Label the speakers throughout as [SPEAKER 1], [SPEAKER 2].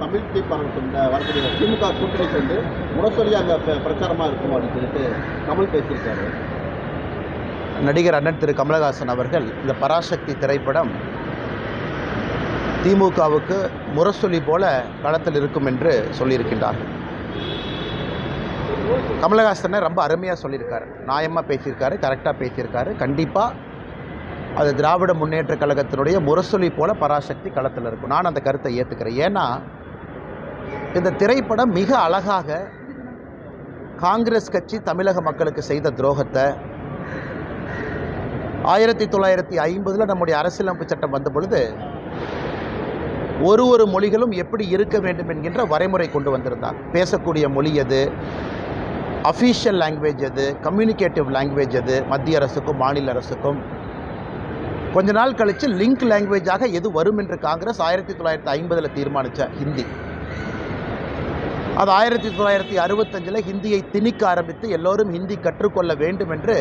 [SPEAKER 1] தமிழ் தீர்ப்பாளர்கள் வரக்கூடிய திமுக கூட்டணி சேர்ந்து முரசொலி அங்கே பிரச்சாரமாக இருக்கும் அப்படின்னு சொல்லிட்டு கமல் பேசியிருக்காரு.
[SPEAKER 2] நடிகர் அண்ணன் திரு கமலஹாசன் அவர்கள் இந்த பராசக்தி திரைப்படம் திமுகவுக்கு முரசொலி போல களத்தில் இருக்கும் என்று சொல்லியிருக்கின்றார்கள். கமலஹாசனை ரொம்ப அருமையாக சொல்லியிருக்காரு, நியாயமாக பேசியிருக்காரு, கரெக்டாக பேசியிருக்காரு. கண்டிப்பாக அது திராவிட முன்னேற்ற கழகத்தினுடைய முரசொலி போல பராசக்தி களத்தில் இருக்கும். நான் அந்த கருத்தை ஏற்றுக்கிறேன். ஏன்னா இந்த திரைப்படம் மிக அழகாக காங்கிரஸ் கட்சி தமிழக மக்களுக்கு செய்த துரோகத்தை 1950 நம்முடைய அரசியலமைப்பு சட்டம் வந்த பொழுது ஒரு மொழிகளும் எப்படி இருக்க வேண்டும் என்கின்ற வரைமுறை கொண்டு வந்திருந்தாங்க. பேசக்கூடிய மொழி எது, அஃபீஷியல் லாங்குவேஜ் எது, கம்யூனிகேட்டிவ் லாங்குவேஜ் எது, மத்திய அரசுக்கும் மாநில அரசுக்கும். கொஞ்ச நாள் கழித்து லிங்க் லாங்குவேஜாக எது வரும் என்று காங்கிரஸ் 1950 தீர்மானித்த ஹிந்தி. அது 1965 ஹிந்தியை திணிக்க ஆரம்பித்து எல்லோரும் ஹிந்தி கற்றுக்கொள்ள வேண்டும் என்று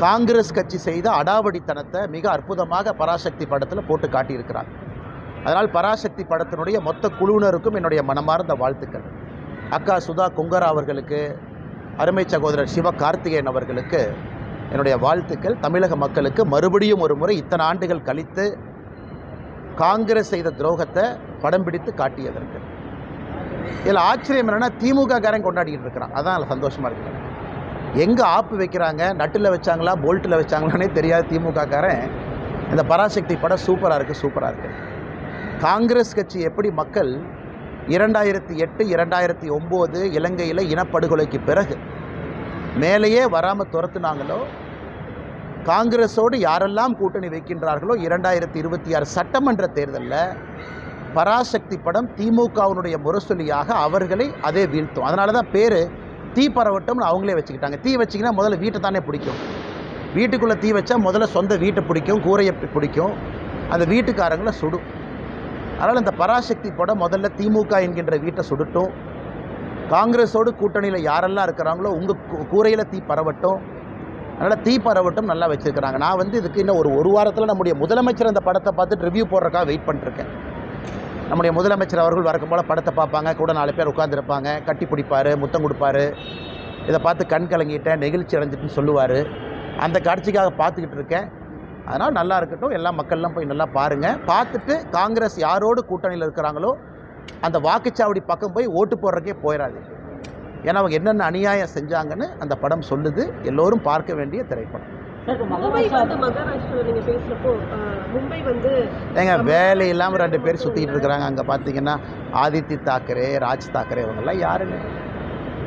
[SPEAKER 2] காங்கிரஸ் கட்சி செய்த அடாவடித்தனத்தை மிக அற்புதமாக பராசக்தி படத்தில் போட்டு காட்டியிருக்கிறார். அதனால் பராசக்தி படத்தினுடைய மொத்த குழுவினருக்கும் என்னுடைய மனமார்ந்த வாழ்த்துக்கள். அக்கா சுதா கொங்கரா அவர்களுக்கு, அருமை சகோதரர் சிவ கார்த்திகேயன் அவர்களுக்கு என்னுடைய வாழ்த்துக்கள். தமிழக மக்களுக்கு மறுபடியும் ஒரு முறை இத்தனை ஆண்டுகள் கழித்து காங்கிரஸ் செய்த துரோகத்தை படம் பிடித்து காட்டியதற்கு. இதில் ஆச்சரியம் என்னென்னா திமுக காரன் கொண்டாடிக்கிட்டு இருக்கிறான். அதான் அதில் சந்தோஷமாக இருக்கிறேன். எங்கே ஆப்பு வைக்கிறாங்க, நட்டில் வச்சாங்களா போல்ட்டில் வச்சாங்களானே தெரியாது திமுக காரன். இந்த பராசக்தி படம் சூப்பராக இருக்குது. காங்கிரஸ் கட்சி எப்படி மக்கள் 2008 2009 இலங்கையில் இனப்படுகொலைக்கு பிறகு மேலேயே வராமல் துரத்துனாங்களோ, காங்கிரஸோடு யாரெல்லாம் கூட்டணி வைக்கின்றார்களோ 2026 சட்டமன்ற தேர்தலில் பராசக்தி படம் திமுகவினுடைய முரசொலியாக அவர்களை அதே வீழ்த்தும். அதனால தான் பேர் தீ பரவட்டம்னு அவங்களே வச்சுக்கிட்டாங்க. தீ வச்சிங்கன்னா முதல்ல வீட்டை தானே பிடிக்கும். வீட்டுக்குள்ளே தீ வச்சா முதல்ல சொந்த வீட்டை பிடிக்கும், கூரையை பிடிக்கும், அந்த வீட்டுக்காரங்களை சுடும். அதனால் இந்த பராசக்தி படம் முதல்ல திமுக என்கின்ற வீட்டை சுடட்டும். காங்கிரஸோடு கூட்டணியில் யாரெல்லாம் இருக்கிறாங்களோ உங்கள் கூரையில் தீ பரவட்டும். அதனால் தீ பரவட்டும் நல்லா வச்சுருக்கிறாங்க. நான் இதுக்கு இன்னும் ஒரு வாரத்தில் நம்முடைய முதலமைச்சர் அந்த படத்தை பார்த்துட்டு ரிவ்யூ போடுறக்காக வெயிட் பண்ணிட்டுருக்கேன். நம்முடைய முதலமைச்சர் அவர்கள் வழக்கம் போல் படத்தை பார்ப்பாங்க, கூட 4 பேர் உட்காந்துருப்பாங்க, கட்டி பிடிப்பார், முத்தம் கொடுப்பார். இதை பார்த்து கண் கலங்கிட்டேன், நெகிழ்ச்சி அடைஞ்சிட்டுன்னு சொல்லுவார். அந்த காட்சிக்காக பார்த்துக்கிட்டு இருக்கேன். அதனால் நல்லா இருக்கட்டும், எல்லா மக்கள்லாம் போய் நல்லா பாருங்கள். பார்த்துட்டு காங்கிரஸ் யாரோடு கூட்டணியில் இருக்கிறாங்களோ அந்த வாக்குச்சாவடி பக்கம் போய் ஓட்டு போடுறக்கே போயிடாது. ஏன்னா அவங்க என்னென்ன அநியாயம் செஞ்சாங்கன்னு அந்த படம் சொல்லுது. எல்லோரும் பார்க்க வேண்டிய திரைப்படம். ஏங்க வேலை இல்லாமல் 2 பேர் சுற்றிக்கிட்டு இருக்கிறாங்க. அங்கே பார்த்தீங்கன்னா ஆதித்ய தாக்கரே, ராஜ் தாக்கரே, இவங்கெல்லாம் யாருங்க?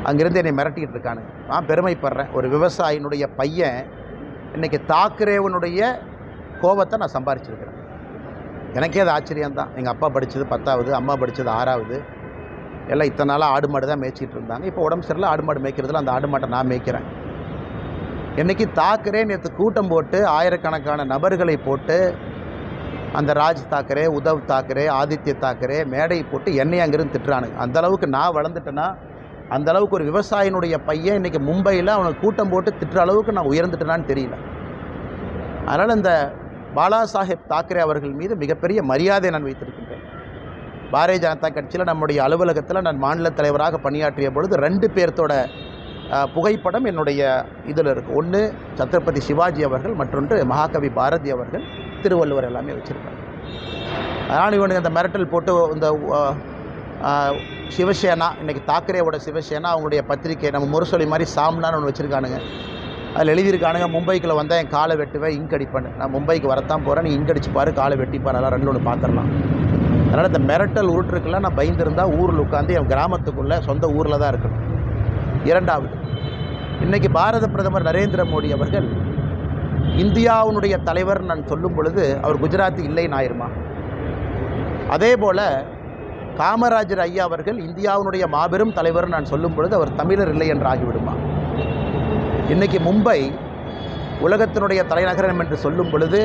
[SPEAKER 2] அங்கேருந்து என்னை மிரட்டிக்கிட்டு இருக்கானுங்க. நான் பெருமைப்படுறேன். ஒரு விவசாயினுடைய பையன் இன்றைக்கி தாக்கரேவனுடைய கோபத்தை நான் சம்பாரிச்சிருக்கிறேன். எனக்கே அது ஆச்சரியம்தான். எங்கள் அப்பா படித்தது 10வது, அம்மா படித்தது 6வது. எல்லாம் இத்தனை நாளாக ஆடு மாடு தான் மேய்ச்சிட்டு இருந்தாங்க. இப்போ உடம்பு சரியில்லை, ஆடு மாடு மேய்க்கிறதுல அந்த ஆடு மாட்டை நான் மேய்க்கிறேன். இன்றைக்கி தாக்கரே நேற்று கூட்டம் போட்டு ஆயிரக்கணக்கான நபர்களை போட்டு அந்த ராஜ் தாக்கரே, உத்தவ் தாக்கரே, ஆதித்ய தாக்கரே மேடை போட்டு என்னை அங்கிருந்து திட்டுறானுங்க. அந்தளவுக்கு நான் வளர்ந்துட்டேன்னா, அந்தளவுக்கு ஒரு விவசாயினுடைய பையன் இன்றைக்கி மும்பையில் அவனுக்கு கூட்டம் போட்டு திட்டுற அளவுக்கு நான் உயர்ந்துட்டேனான்னு தெரியல. அதனால் இந்த பாலா சாஹேப் தாக்கரே அவர்கள் மீது மிகப்பெரிய மரியாதை நான் வைத்திருக்கின்றேன். பாரதிய ஜனதா கட்சியில் நம்முடைய அலுவலகத்தில் நான் மாநில தலைவராக பணியாற்றிய பொழுது 2 பேர்த்தோட புகைப்படம் என்னுடைய இதில் இருக்குது. ஒன்று சத்ரபதி சிவாஜி அவர்கள், மற்றொன்று மகாகவி பாரதி அவர்கள், திருவள்ளுவர் எல்லாமே வச்சுருக்காங்க. அதனால் இவனுக்கு அந்த மிரட்டல் போட்டு இந்த சிவசேனா, இன்றைக்கி தாக்கரேவோட சிவசேனா அவங்களுடைய பத்திரிக்கை நம்ம முரசொலி மாதிரி சாம்னான்னு ஒன்று வச்சுருக்கானுங்க. அதில் எழுதியிருக்கானுங்க, மும்பைக்குள்ளே வந்தால் என் காலை வெட்டுவேன், இங்க் அடிப்பேன்னு. நான் மும்பைக்கு வரத்தான் போகிறேன், நீ இங்க் அடிச்சுப்பார், காலை வெட்டிப்பார், அதெல்லாம் 2 ஒன்று பார்த்துடலாம். அதனால் இந்த மிரட்டல் உருட்டுருக்குலாம் நான் பயந்துருந்தால் ஊரில் உட்காந்து என் கிராமத்துக்குள்ளே சொந்த ஊரில் தான் இருக்கணும். 2வது, இன்றைக்கி பாரத பிரதமர் நரேந்திர மோடி அவர்கள் இந்தியாவுடைய தலைவர் நான் சொல்லும் பொழுது அவர் குஜராத்தி இல்லைன்னு ஆயிருமா? அதே போல் காமராஜர் ஐயா அவர்கள் இந்தியாவுடைய மாபெரும் தலைவர் நான் சொல்லும் பொழுது அவர் தமிழர் இல்லை என்று ஆகிவிடுமா? இன்றைக்கி மும்பை உலகத்தினுடைய தலைநகரம் என்று சொல்லும் பொழுது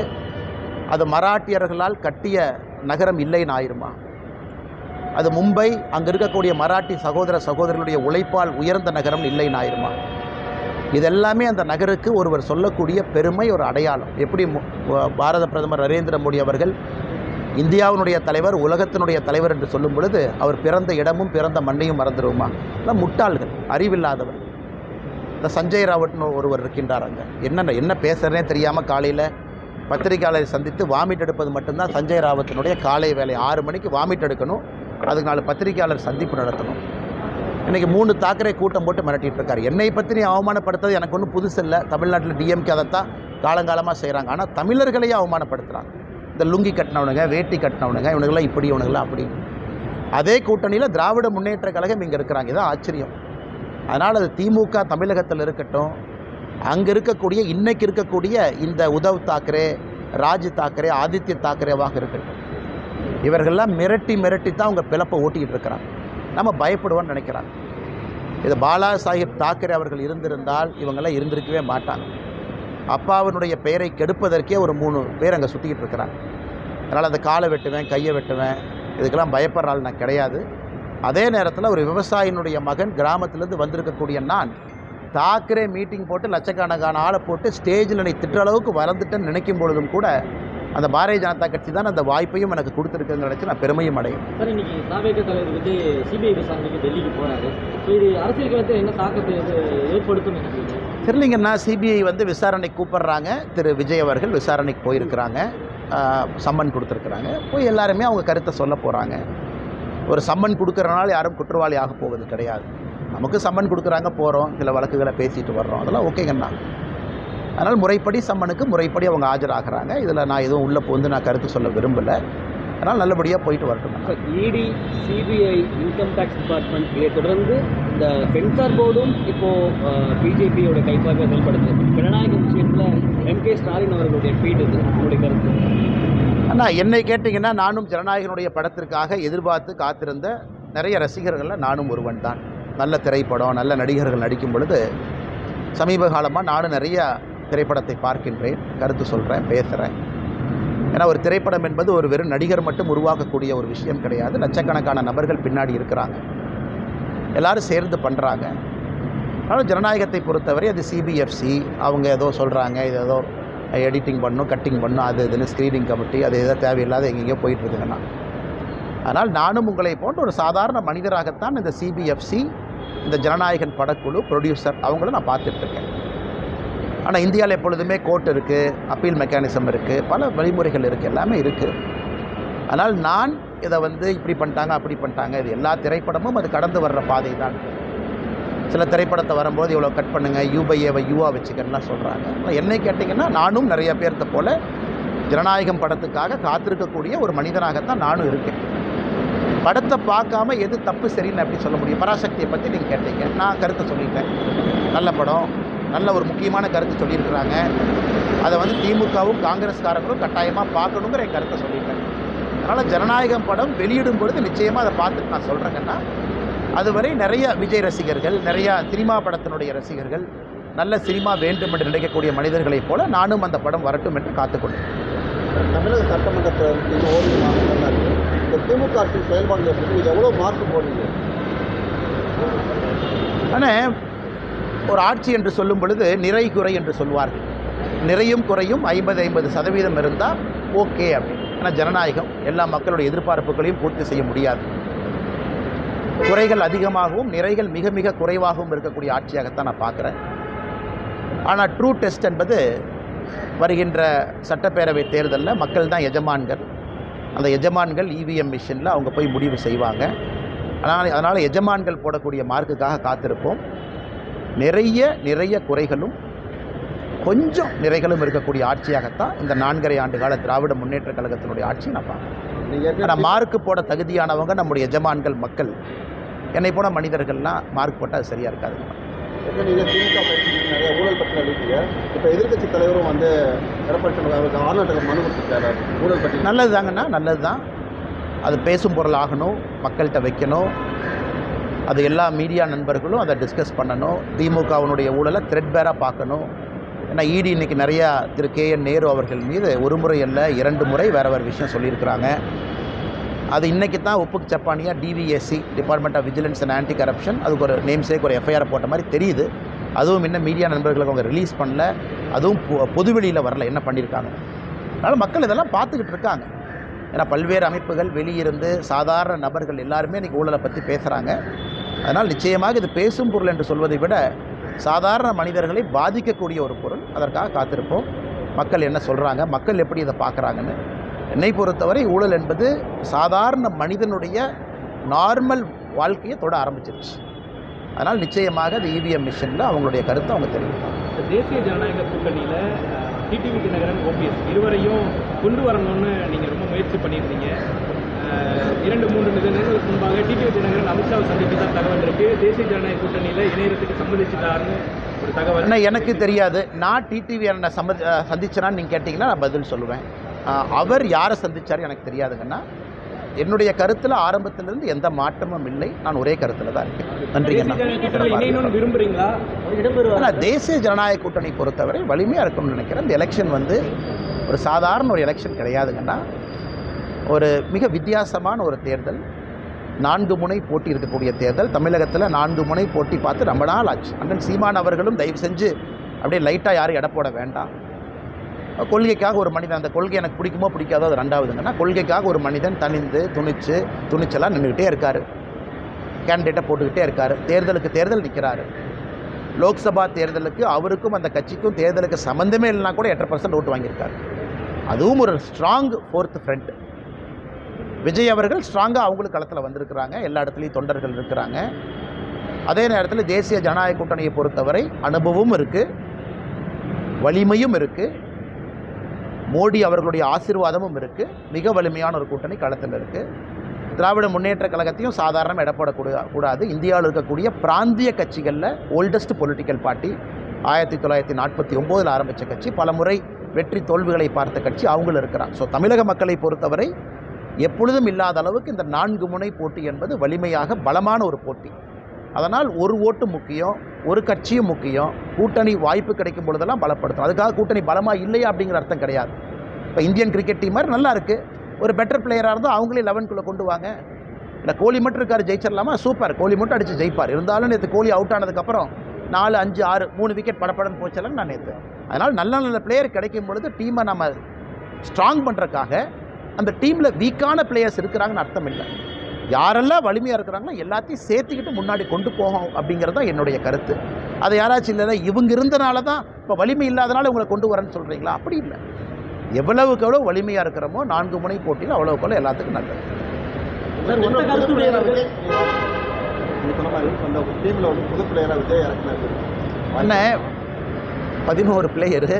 [SPEAKER 2] அது மராட்டியர்களால் கட்டிய நகரம் இல்லைன்னு ஆயிருமா? அது மும்பை அங்கே இருக்கக்கூடிய மராட்டி சகோதர சகோதரர்களுடைய உழைப்பால் உயர்ந்த நகரம் இல்லைன்னு ஆயிருமா? இதெல்லாமே அந்த நகருக்கு ஒருவர் சொல்லக்கூடிய பெருமை, ஒரு அடையாளம். எப்படி பாரத பிரதமர் நரேந்திர மோடி அவர்கள் இந்தியாவினுடைய தலைவர், உலகத்தினுடைய தலைவர் என்று சொல்லும் பொழுது அவர் பிறந்த இடமும் பிறந்த மண்ணையும் மறந்துடுவோமா? எல்லாம் முட்டாள்கள், அறிவில்லாதவர். இந்த சஞ்சய் ராவட்னு ஒருவர் இருக்கின்றார். அங்கே என்ன பேசுகிறனே தெரியாமல் காலையில் பத்திரிகையாளரை சந்தித்து வாமிட் எடுப்பது மட்டும்தான் சஞ்சய் ராவத்தினுடைய காலை வேலை. 6 மணிக்கு வாமிட் எடுக்கணும், அதுக்கு 4 பத்திரிகையாளர் சந்திப்பு நடத்தணும். இன்றைக்கி 3 தாக்கரே கூட்டம் போட்டு மிரட்டிகிட்டு இருக்காரு. என்னை பற்றி அவமானப்படுத்துறது எனக்கு ஒன்றும் புதுசு இல்லை. தமிழ்நாட்டில் டிஎம்கே அதைத்தான் காலங்காலமாக செய்கிறாங்க. ஆனால் தமிழர்களையே அவமானப்படுத்துகிறாங்க. இந்த லுங்கி கட்டினவனுங்க, வேட்டி கட்டினவனுங்க, இவனுங்களாம் இப்படி, இவனுங்களாம் அப்படி. அதே கூட்டணியில் திராவிட முன்னேற்ற கழகம் இங்கே இருக்கிறாங்க. இதுதான் ஆச்சரியம். அதனால் அது திமுக தமிழகத்தில் இருக்கட்டும், அங்கே இருக்கக்கூடிய இன்றைக்கி இருக்கக்கூடிய இந்த உத்தவ் தாக்கரே, ராஜ் தாக்கரே, ஆதித்ய தாக்கரேவாக இருக்கட்டும், இவர்கள்லாம் மிரட்டி தான் அவங்க பிளப்பை ஓட்டிக்கிட்டு இருக்கிறாங்க. நம்ம பயப்படுவோன்னு நினைக்கிறாங்க. இது பாலா சாஹிப் தாக்கரே அவர்கள் இருந்திருந்தால் இவங்கெல்லாம் இருந்திருக்கவே மாட்டாங்க. அப்பாவினுடைய பெயரை கெடுப்பதற்கே ஒரு 3 பேர் அங்கே சுற்றிக்கிட்டு இருக்கிறாங்க. அதனால் அந்த காலை வெட்டுவேன், கையை வெட்டுவேன், இதுக்கெல்லாம் பயப்படுற ஆள் நான் கிடையாது. அதே நேரத்தில் ஒரு விவசாயினுடைய மகன் கிராமத்திலேருந்து வந்திருக்கக்கூடிய நான் தாக்கரே மீட்டிங் போட்டு லட்சக்கணக்கான ஆளை போட்டு ஸ்டேஜில் நீ திட்டுற அளவுக்கு வளர்ந்துட்டேன்னு நினைக்கும் பொழுதும் கூட அந்த பாரதிய ஜனதா கட்சி தான் அந்த வாய்ப்பையும் எனக்கு கொடுத்துருக்குன்னு நினச்சி நான் பெருமையும் அடையும்.
[SPEAKER 3] சார், இன்னைக்கு தாவேக தலைவர் விஜய் சிபிஐ விசாரணைக்கு டெல்லிக்கு போகிறாரு. ஸோ இது அரசியல் களத்தில் என்ன தாக்கத்தை ஏற்படுத்தும் நினைக்கிறீங்க?
[SPEAKER 2] தெரியலிங்கன்னா சிபிஐ விசாரணை கூப்பிட்றாங்க. திரு விஜய் அவர்கள் விசாரணைக்கு போயிருக்கிறாங்க, சம்மன் கொடுத்துருக்குறாங்க. போய் எல்லாருமே அவங்க கருத்தை சொல்ல போகிறாங்க. ஒரு சம்மன் கொடுக்குறனால யாரும் குற்றவாளி ஆக போவது கிடையாது. நமக்கு சம்மன் கொடுக்குறாங்க, போகிறோம், சில வழக்குகளை பேசிட்டு வர்றோம், அதெல்லாம் ஓகேங்கண்ணா. அதனால் முறைப்படி சம்மனுக்கு முறைப்படி அவங்க ஆஜராகிறாங்க. இதில் நான் எதுவும் உள்ளே போந்து நான் கருத்து சொல்ல விரும்பலை. அதனால் நல்லபடியாக போயிட்டு வரட்டும்.
[SPEAKER 3] இடி, சிபிஐ, இன்கம் டேக்ஸ் டிபார்ட்மெண்ட் இதை தொடர்ந்து இந்த சென்சார் போர்டும் இப்போது பிஜேபியோட கைப்பாக செயல்படுது. ஜனநாயக விஷயத்தில் எம்.கே. ஸ்டாலின் அவர்களுடைய ட்வீட் இது உங்களுடைய கருத்து?
[SPEAKER 2] அண்ணா, என்னை கேட்டிங்கன்னா நானும் ஜனநாயகனுடைய படத்திற்காக எதிர்பார்த்து காத்திருந்த நிறைய ரசிகர்களில் நானும் ஒருவன் தான். நல்ல திரைப்படம், நல்ல நடிகர்கள் நடிக்கும் பொழுது சமீப காலமாக நானும் நிறைய திரைப்படத்தை பார்க்கின்றேன், கருத்து சொல்கிறேன், பேசுகிறேன். ஏன்னா ஒரு திரைப்படம் என்பது ஒரு வெறும் நடிகர் மட்டும் உருவாக்கக்கூடிய ஒரு விஷயம் கிடையாது. லட்சக்கணக்கான நபர்கள் பின்னாடி இருக்கிறாங்க, எல்லோரும் சேர்ந்து பண்ணுறாங்க. அதனால் ஜனநாயகத்தை பொறுத்தவரை அது சிபிஎஃப்சி அவங்க ஏதோ சொல்கிறாங்க, இது ஏதோ எடிட்டிங் பண்ணணும், கட்டிங் பண்ணணும், அது இதுன்னு ஸ்க்ரீனிங் கமிட்டி, அது எதோ தேவையில்லாத எங்கெங்கேயோ போயிட்டுருக்குங்கண்ணா. அதனால் நானும் உங்களை போன்ற ஒரு சாதாரண மனிதராகத்தான் இந்த சிபிஎஃப்சி, இந்த ஜனநாயகன் படக்குழு, ப்ரொடியூசர் அவங்கள நான் பார்த்துட்ருக்கேன். ஆனால் இந்தியாவில் எப்பொழுதுமே கோர்ட் இருக்குது, அப்பீல் மெக்கானிசம் இருக்குது, பல வழிமுறைகள் இருக்குது, எல்லாமே இருக்குது. ஆனால் நான் இதை இப்படி பண்ணிட்டாங்க, அப்படி பண்ணிட்டாங்க, இது எல்லா திரைப்படமும் அது கடந்து வர்ற பாதை தான். சில திரைப்படத்தை வரும்போது இவ்வளோ கட் பண்ணுங்கள், யூ/ஏவை யூவாக வச்சுக்கணும்லாம் சொல்கிறாங்க. என்னை கேட்டிங்கன்னா நானும் நிறைய பேர்த்த போல் ஜனநாயகம் படத்துக்காக காத்திருக்கக்கூடிய ஒரு மனிதனாகத்தான் நானும் இருக்கேன். படத்தை பார்க்காம எது தப்பு சரின்னு அப்படி சொல்ல முடியும்? பராசக்தியை பற்றி நீங்கள் கேட்டீங்க, நான் கருத்தை சொல்லிட்டேன். நல்ல படம், நல்ல ஒரு முக்கியமான கருத்து சொல்லியிருக்கிறாங்க. அதை திமுகவும் காங்கிரஸ்காரங்களும் கட்டாயமாக பார்க்கணுங்கிற என் கருத்தை சொல்லிட்டேன். அதனால் ஜனநாயகம் படம் வெளியிடும் பொழுது நிச்சயமாக அதை பார்த்துட்டு நான் சொல்கிறேங்கன்னா, அதுவரை நிறைய விஜய் ரசிகர்கள், நிறையா சினிமா படத்தினுடைய ரசிகர்கள், நல்ல சினிமா வேண்டும் என்று நினைக்கக்கூடிய மனிதர்களைப் போல நானும் அந்த படம் வரட்டும் என்று காத்துக்கொண்டேன்.
[SPEAKER 1] தமிழக சட்டமன்றத்தில் ஓய்வு மாநிலம் இந்த திமுக அரசின் செயல்பாடுகளை பற்றி எவ்வளோ மார்க் போடுவீங்க?
[SPEAKER 2] ஆனால் ஒரு ஆட்சி என்று சொல்லும் பொழுது நிறை குறை என்று சொல்வார்கள். நிறையும் குறையும் 50-50% இருந்தால் ஓகே அப்படின்னு. ஆனால் ஜனநாயகம் எல்லா மக்களுடைய எதிர்பார்ப்புகளையும் பூர்த்தி செய்ய முடியாது. குறைகள் அதிகமாகவும் நிறைகள் மிக மிக குறைவாகவும் இருக்கக்கூடிய ஆட்சியாகத்தான் நான் பார்க்குறேன். ஆனால் ட்ரூ டெஸ்ட் என்பது வருகின்ற சட்டப்பேரவை தேர்தலில் மக்கள் தான் எஜமான்கள். அந்த எஜமான்கள் இவிஎம் மிஷினில் அவங்க போய் முடிவு செய்வாங்க. அதனால் எஜமான்கள் போடக்கூடிய மார்க்குக்காக காத்திருப்போம். நிறைய குறைகளும் கொஞ்சம் நிறைகளும் இருக்கக்கூடிய ஆட்சியாகத்தான் இந்த 4.5 ஆண்டு கால திராவிட முன்னேற்ற கழகத்தினுடைய ஆட்சி நான் பார்க்குறேன். ஆனால் மார்க்கு போட தகுதியானவங்க நம்முடைய எஜமான்கள் மக்கள். என்னை போன மனிதர்கள்லாம் மார்க் போட்டால் அது சரியாக இருக்காது.
[SPEAKER 1] நீங்கள் திமுக நிறைய ஊழல் பற்றி அறிவிக்கீங்க. இப்போ எதிர்கட்சி தலைவரும் எடப்பாடி ஆளுநர் மனு கொடுத்துருக்காரு ஊழல் பற்றி.
[SPEAKER 2] நல்லது தாங்கண்ணா, நல்லது தான். அது பேசும் பொருள் ஆகணும், மக்கள்கிட்ட வைக்கணும். அது எல்லா மீடியா நண்பர்களும் அதை டிஸ்கஸ் பண்ணணும். திமுகவினுடைய ஊழலை த்ரெட்பேராக பார்க்கணும். ஏன்னா இடி இன்றைக்கி நிறையா திரு KN நேரு அவர்கள் மீது 1 முறை அல்ல 2 முறை வேறு விஷயம் சொல்லியிருக்கிறாங்க. அது இன்றைக்கி தான் உப்புக்கு சப்பானியாக DVSC, department of vigilance and anti corruption, அதுக்கு ஒரு நேம் சேக் ஒரு FIR போட்ட மாதிரி தெரியுது. அதுவும் இன்னும் மீடியா நண்பர்களுக்கு அவங்க ரிலீஸ் பண்ணல, அதுவும் பொதுவெளியில் வரல என்ன பண்ணியிருக்காங்க. அதனால் மக்கள் இதெல்லாம் பார்த்துக்கிட்டு இருக்காங்க. ஏன்னா பல்வேறு அமைப்புகள் வெளியிருந்து சாதாரண நபர்கள் எல்லாருமே இன்றைக்கி ஊழலை பற்றி பேசுகிறாங்க. அதனால் நிச்சயமாக இது பேசும் பொருள் என்று சொல்வதை விட சாதாரண மனிதர்களை பாதிக்கக்கூடிய ஒரு பொருள். அதற்காக காத்திருப்போம். மக்கள் என்ன சொல்கிறாங்க, மக்கள் எப்படி இதை பார்க்குறாங்கன்னு. என்னை பொறுத்தவரை ஊழல் என்பது சாதாரண மனிதனுடைய நார்மல் வாழ்க்கையை தொட ஆரம்பிச்சிருச்சு. அதனால் நிச்சயமாக அது இவிஎம் மிஷனில் அவங்களுடைய கருத்தை அவங்க தெரிவிப்பாங்க.
[SPEAKER 4] தேசிய ஜனநாயக கூட்டணியில் டிடிவி தினகரன், ஓபிஎஸ் இருவரையும் கொண்டு வரணும்னு நீங்கள் ரொம்ப முயற்சி பண்ணியிருந்தீங்க. 2-3 நிமிடங்களுக்கு முன்பாக டிடிவி தினகரன் அமித்ஷாவை சந்தித்து தான் தகவல் இருக்குது. தேசிய ஜனநாயக கூட்டணியில் இணையத்துக்கு சம்மதிச்சிட்டாருன்னு ஒரு தகவல்.
[SPEAKER 2] ஆனால் எனக்கு தெரியாது. நான் டிடிவி என்ன சந்திச்சேனான்னு நீங்கள் கேட்டிங்கன்னா நான் பதில் சொல்லுவேன். அவர் யாரை சந்தித்தார் எனக்கு தெரியாதுங்கன்னா. என்னுடைய கருத்தில் ஆரம்பத்திலிருந்து எந்த மாற்றமும் இல்லை. நான் ஒரே கருத்தில் தான் இருக்கேன். நன்றிங்க.
[SPEAKER 4] விரும்புகிறீங்களா?
[SPEAKER 2] ஆனால் தேசிய ஜனநாயக கூட்டணி பொறுத்தவரை வலிமையாக இருக்கணும்னு நினைக்கிறேன். இந்த எலெக்ஷன் வந்து ஒரு சாதாரண ஒரு எலெக்ஷன் கிடையாதுங்கன்னா, ஒரு மிக வித்தியாசமான ஒரு தேர்தல். 4 முனை போட்டி இருக்கக்கூடிய தேர்தல். தமிழகத்தில் 4 முனை போட்டி பார்த்து ரொம்ப நாள் ஆச்சு. அண்ணன் சீமான் அவர்களும் தயவு செஞ்சு அப்படியே லைட்டாக யாரும் எடை போட வேண்டாம். கொள்கைக்காக ஒரு மனிதன், அந்த கொள்கை எனக்கு பிடிக்குமோ பிடிக்காதோ அது ரெண்டாவதுங்கன்னா, கொள்கைக்காக ஒரு மனிதன் தனிந்து துணிச்சலாக நின்றுக்கிட்டே இருக்கார். கேண்டிடேட்டை போட்டுக்கிட்டே இருக்கார். தேர்தலுக்கு தேர்தல் நிற்கிறாரு. லோக்சபா தேர்தலுக்கு அவருக்கும் அந்த கட்சிக்கும் தேர்தலுக்கு சம்மந்தமே இல்லைனா கூட 8% ஓட்டு வாங்கியிருக்காரு. அதுவும் ஒரு ஸ்ட்ராங் 4th ஃப்ரண்ட். விஜய் அவர்கள் ஸ்ட்ராங்காக அவங்களுக்கு களத்தில் வந்திருக்கிறாங்க. எல்லா இடத்துலையும் தொண்டர்கள் இருக்கிறாங்க. அதே நேரத்தில் தேசிய ஜனநாயக கூட்டணியை பொறுத்தவரை அனுபவமும் இருக்குது, வலிமையும் இருக்குது, மோடி அவர்களுடைய ஆசீர்வாதமும் இருக்குது. மிக வலிமையான ஒரு கூட்டணி களத்தில் இருக்குது. திராவிட முன்னேற்ற கழகத்தையும் சாதாரண இடப்படக்கூடாது. இந்தியாவில் இருக்கக்கூடிய பிராந்திய கட்சிகளில் ஓல்டஸ்ட் பொலிட்டிக்கல் பார்ட்டி. 1949 ஆரம்பித்த கட்சி, பல முறை வெற்றி தோல்விகளை பார்த்த கட்சி அவங்களும் இருக்கிறாங்க. ஸோ தமிழக மக்களை பொறுத்தவரை எப்பொழுதும் இல்லாத அளவுக்கு இந்த 4 முனை போட்டி என்பது வலிமையாக பலமான ஒரு போட்டி. அதனால் ஒரு ஓட்டு முக்கியம், ஒரு கட்சியும் முக்கியம். கூட்டணி வாய்ப்பு கிடைக்கும் பொழுதெல்லாம் பலப்படுத்தும். அதுக்காக கூட்டணி பலமாக இல்லையா அப்படிங்கிற அர்த்தம் கிடையாது. இப்போ இந்தியன் கிரிக்கெட் டீம் மாதிரி நல்லா இருக்குது, ஒரு பெட்டர் பிளேயராக இருந்தால் அவங்களே 11க்குள்ளே கொண்டு வாங்க. இல்லை கோலி மட்டும் இருக்கார், ஜெயிச்சிடலாமா? சூப்பர், கோலி மட்டும் அடித்து ஜெயிப்பார். இருந்தாலும் நேற்று கோலி அவுட் ஆனதுக்கப்புறம் 4, 5, 6, 3 விக்கெட் படப்படன்னு போச்சலன்னு நான் நேற்று. அதனால் நல்ல நல்ல பிளேயர் கிடைக்கும் பொழுது டீமை நம்ம ஸ்ட்ராங் பண்ணுறதுக்காக அந்த டீமில் வீக்கான பிளேயர்ஸ் இருக்கிறாங்கன்னு அர்த்தம் இல்லை. யாரெல்லாம் வலிமையாக இருக்கிறாங்களோ எல்லாத்தையும் சேர்த்துக்கிட்டு முன்னாடி கொண்டு போகும் அப்படிங்கிறது தான் என்னுடைய கருத்து. அதை யாராச்சும் இல்லை இவங்க இருந்தனால தான் இப்போ வலிமை இல்லாதனால இவங்களை கொண்டு வரேன்னு சொல்கிறீங்களா? அப்படி இல்லை. எவ்வளவுக்கு எவ்வளோ வலிமையாக இருக்கிறோமோ 4 முனை போட்டியில் அவ்வளோக்கு எவ்வளோ எல்லாத்துக்கும் நல்லது. என்ன 11 பிளேயரு,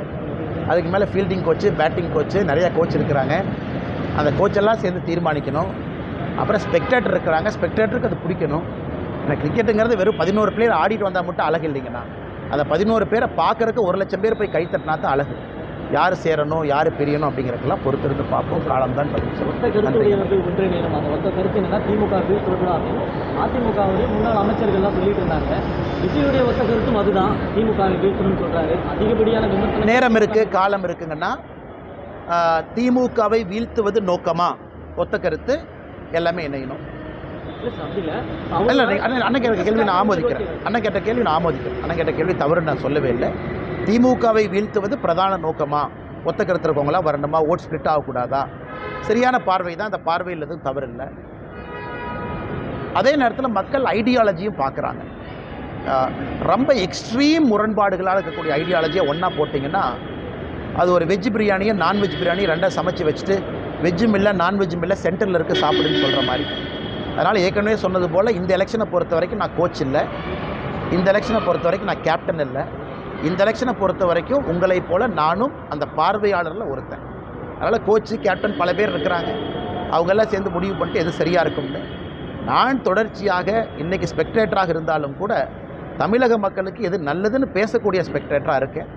[SPEAKER 2] அதுக்கு மேலே ஃபீல்டிங் கோச்சு, பேட்டிங் கோச்சு, நிறையா கோச் இருக்கிறாங்க. அந்த கோச்செல்லாம் சேர்ந்து தீர்மானிக்கணும். அப்புறம் ஸ்பெக்டேட்டர் இருக்கிறாங்க, ஸ்பெக்டேட்டருக்கு அது பிடிக்கணும். ஏன்னா கிரிக்கெட்டுங்கிறது வெறும் 11 பிளேயர் ஆடிட்டு வந்தால் மட்டும் அழகு இல்லைங்கண்ணா. அந்த 11 பேரை பார்க்குறதுக்கு 1 லட்சம் பேர் போய் கை தட்டினா தான் அழகு. யார் சேரணும், யார் பிரியணும் அப்படிங்கிறதுக்கெல்லாம் பொறுத்திருந்து பார்ப்போம். காலம் தான் பதில் சொல்லும்.
[SPEAKER 3] ஒன்றே நேரம் அந்த ஒத்த கருத்து என்னன்னா திமுக வீழ்த்துறதும் அதிமுகவுடைய முன்னாள் அமைச்சர்கள்லாம் சொல்லிட்டு இருந்தாங்க. விஜயுடைய ஒத்த கருத்தும் அதுதான், திமுக வீழ்த்தணும்னு சொல்கிறாரு. அதிகப்படியான விமர்சனம்.
[SPEAKER 2] நேரம் இருக்குது, காலம் இருக்குங்கன்னா திமுகவை வீழ்த்துவது நோக்கமா? ஒத்த கருத்து எல்லாமே இணையணும். இல்லை அண்ணன் கேட்ட கேள்வி நான் ஆமோதிக்கிறேன். அண்ணன் கேட்ட கேள்வி தவறு நான் சொல்லவே இல்லை. திமுகவை வீழ்த்துவது பிரதான நோக்கமா? ஒத்த கருத்து இருக்கவங்களாம் வரணுமா? ஓட் ஸ்பிளிட் ஆகக்கூடாதா? சரியான பார்வை தான். அந்த பார்வையில் எதுவும் தவறு இல்லை. அதே நேரத்தில் மக்கள் ஐடியாலஜியும் பார்க்குறாங்க. ரொம்ப எக்ஸ்ட்ரீம் முரண்பாடுகளாக இருக்கக்கூடிய ஐடியாலஜியை ஒன்றா போட்டிங்கன்னா அது ஒரு வெஜ் பிரியாணியை நான்வெஜ் பிரியாணி ரெண்டாக சமைச்சு வச்சுட்டு வெஜ்ஜும் இல்லை நான்வெஜ்ஜும் இல்லை சென்டரில் இருக்க சாப்பிடுன்னு சொல்கிற மாதிரி. அதனால் ஏற்கனவே சொன்னது போல் இந்த எலெக்ஷனை பொறுத்த வரைக்கும் நான் கோச் இல்லை, இந்த எலெக்ஷனை பொறுத்த வரைக்கும் நான் கேப்டன் இல்லை, இந்த எலெக்ஷனை பொறுத்த வரைக்கும் உங்களைப் போல் நானும் அந்த பார்வையாளரில் ஒருத்தன். அதனால் கோச்சு கேப்டன் பல பேர் இருக்கிறாங்க. அவங்கெல்லாம் சேர்ந்து முடிவு பண்ணிட்டு எது சரியாக இருக்கும்னு. நான் தொடர்ச்சியாக இன்றைக்கி ஸ்பெக்டேட்டராக இருந்தாலும் கூட தமிழக மக்களுக்கு எது நல்லதுன்னு பேசக்கூடிய ஸ்பெக்டேட்டராக இருக்கேன்.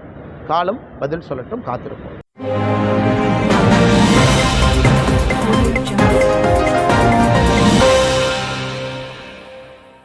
[SPEAKER 2] காலம் பதில் சொல்லட்டும், காத்திருப்போம்.